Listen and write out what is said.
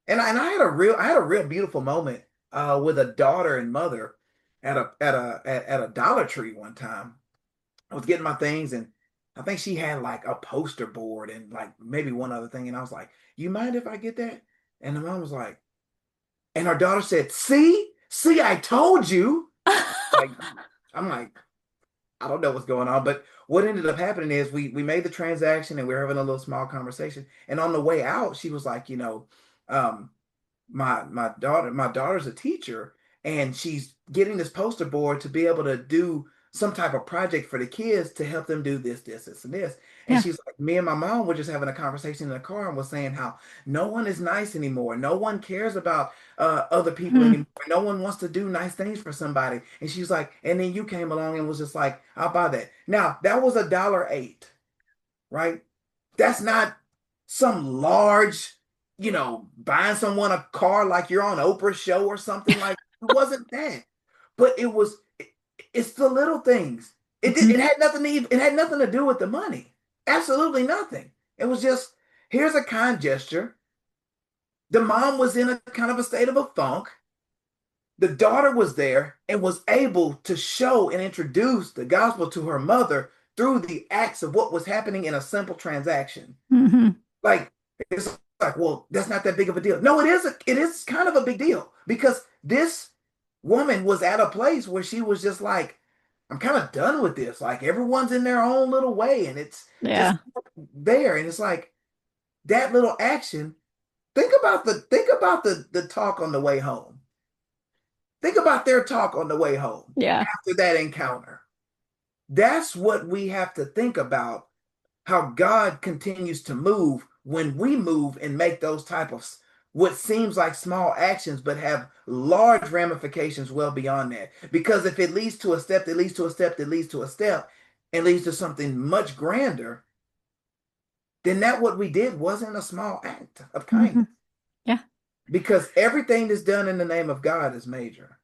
And I had a real beautiful moment with a daughter and mother at a Dollar Tree one time. I was getting my things, and I think she had like a poster board and like maybe one other thing, and I was like, "You mind if I get that?" And the mom was like, and her daughter said, "See, I told you." Like, I'm like, I don't know what's going on, but what ended up happening is we made the transaction and we were having a little small conversation. And on the way out, she was like, um, my daughter's a teacher, and she's getting this poster board to be able to do some type of project for the kids to help them do this, and this. And Yeah. she's like, me and my mom were just having a conversation in the car and was saying how no one is nice anymore. No one cares about other people Hmm. anymore. No one wants to do nice things for somebody. And she's like, and then you came along and was just like, I'll buy that. Now that was $1.08, right? That's not some large, buying someone a car like you're on Oprah's show or something. Like, it wasn't that. But it's the little things. Hmm. It had nothing to do with the money. Absolutely nothing. It was just, here's a kind gesture. The mom was in a kind of a state of a funk. The daughter was there and was able to show and introduce the gospel to her mother through the acts of what was happening in a simple transaction. Hmm. Like, it's like, well, that's not that big of a deal. No, it is kind of a big deal because this woman was at a place where she was just like, I'm kind of done with this. Like, everyone's in their own little way, and it's just Yeah. there. And it's like that little action. Think about the talk on the way home. Think about their talk on the way home Yeah. after that encounter. That's what we have to think about, how God continues to move when we move and make those type of what seems like small actions but have large ramifications well beyond that. Because if it leads to a step that leads to a step that leads to a step and leads to something much grander, then that what we did wasn't a small act of Hmm. kindness. Yeah. Because everything that's done in the name of God is major.